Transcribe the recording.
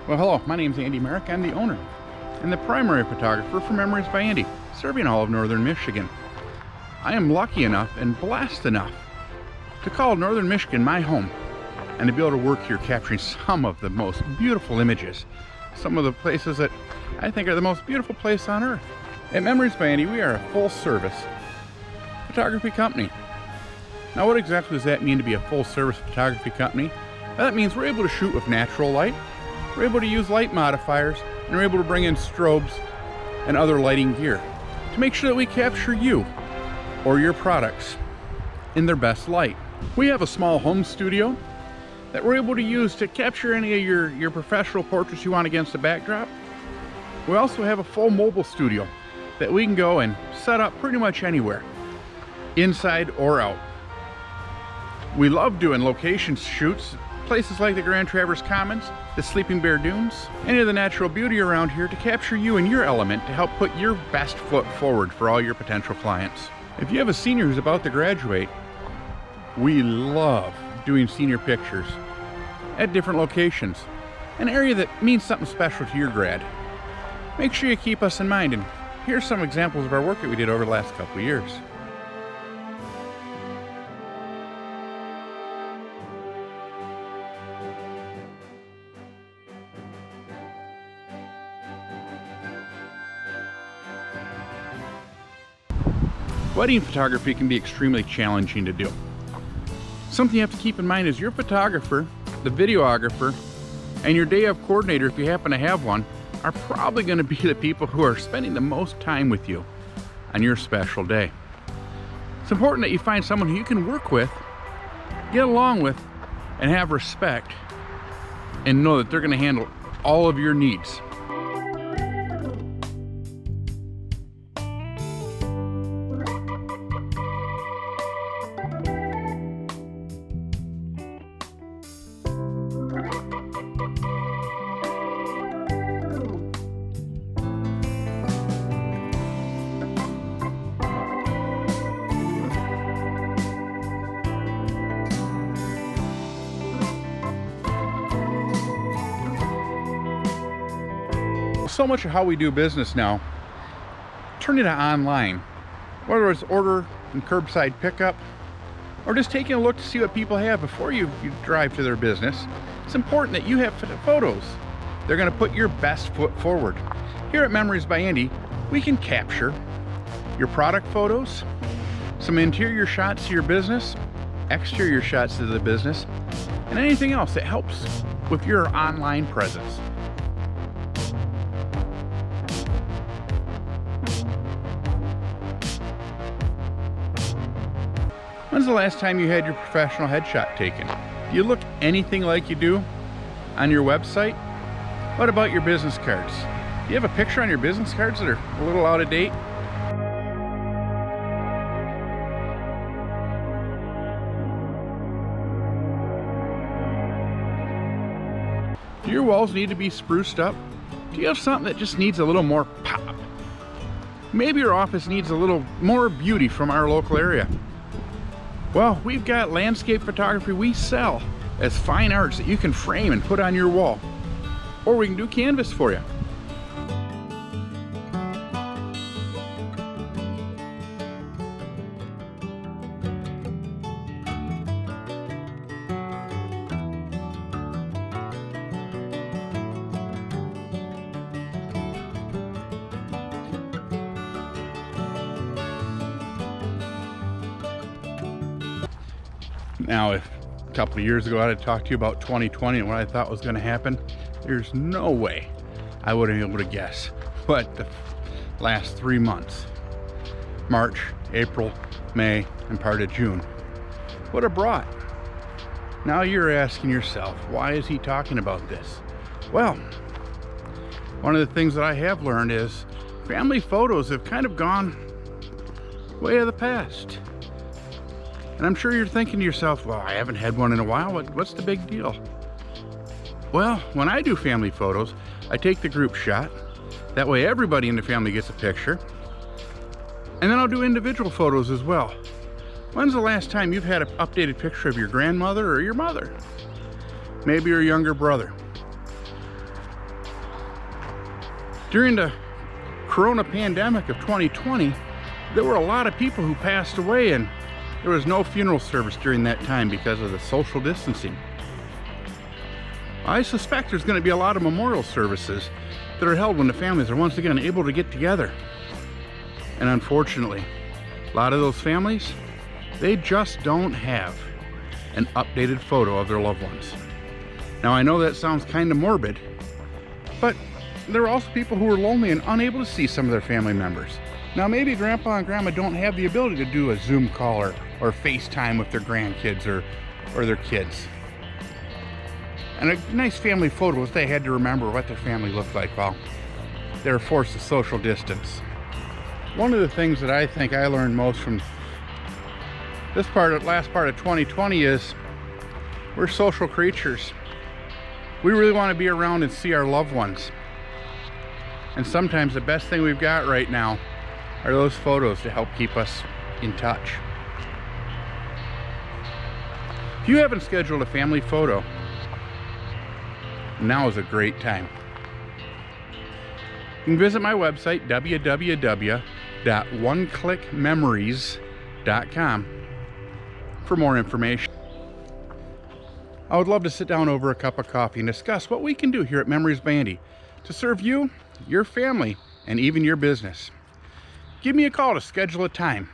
Well, hello, my name's Andy Merrick. I'm the owner and the primary photographer for Memories by Andy, serving all of northern Michigan. I am lucky enough and blessed enough to call northern Michigan my home and to be able to work here capturing some of the most beautiful images, some of the places that I think are the most beautiful place on earth. At Memories by Andy, we are a full-service photography company. Now, what exactly does that mean to be a full-service photography company? That means we're able to shoot with natural light, we're able to use light modifiers, and we're able to bring in strobes and other lighting gear to make sure that we capture you or your products in their best light. We have a small home studio that we're able to use to capture any of your professional portraits you want against a backdrop. We also have a full mobile studio that we can go and set up pretty much anywhere, inside or out. We love doing location shoots, places like the Grand Traverse Commons, the Sleeping Bear Dunes, any of the natural beauty around here to capture you in your element to help put your best foot forward for all your potential clients. If you have a senior who's about to graduate, we love doing senior pictures at different locations, an area that means something special to your grad. Make sure you keep us in mind, and here's some examples of our work that we did over the last couple of years. Wedding photography can be extremely challenging to do. Something you have to keep in mind is your photographer, the videographer, and your day of coordinator, if you happen to have one, are probably going to be the people who are spending the most time with you on your special day. It's important that you find someone who you can work with, get along with, and have respect, and know that they're going to handle all of your needs. So much of how we do business now, turn it online, whether it's order and curbside pickup, or just taking a look to see what people have before you drive to their business. It's important that you have photos. They're going to put your best foot forward. Here at Memories by Andy, we can capture your product photos, some interior shots to your business, exterior shots to the business, and anything else that helps with your online presence. When's the last time you had your professional headshot taken? Do you look anything like you do on your website? What about your business cards? Do you have a picture on your business cards that are a little out of date? Do your walls need to be spruced up? Do you have something that just needs a little more pop? Maybe your office needs a little more beauty from our local area. Well, we've got landscape photography we sell as fine arts that you can frame and put on your wall. Or we can do canvas for you. Now, if a couple of years ago I'd have talked to you about 2020 and what I thought was going to happen, there's no way I would have been able to guess what the last 3 months, March, April, May, and part of June, would have brought. Now you're asking yourself, why is he talking about this? Well, one of the things that I have learned is family photos have kind of gone way of the past. And I'm sure you're thinking to yourself, well, I haven't had one in a while. What's the big deal? Well, when I do family photos, I take the group shot. That way everybody in the family gets a picture. And then I'll do individual photos as well. When's the last time you've had an updated picture of your grandmother or your mother? Maybe your younger brother. During the Corona pandemic of 2020, there were a lot of people who passed away, and there was no funeral service during that time because of the social distancing. I suspect there's going to be a lot of memorial services that are held when the families are once again able to get together. And unfortunately, a lot of those families, they just don't have an updated photo of their loved ones. Now, I know that sounds kind of morbid, but there are also people who are lonely and unable to see some of their family members. Now, maybe grandpa and grandma don't have the ability to do a Zoom call or FaceTime with their grandkids or their kids. And a nice family photo if they had to remember what their family looked like while they were forced to social distance. One of the things that I think I learned most from last part of 2020 is we're social creatures. We really want to be around and see our loved ones. And sometimes the best thing we've got right now are those photos to help keep us in touch. If you haven't scheduled a family photo, now is a great time. You can visit my website, www.oneclickmemories.com, for more information. I would love to sit down over a cup of coffee and discuss what we can do here at Memories by Andy to serve you, your family, and even your business. Give me a call to schedule a time.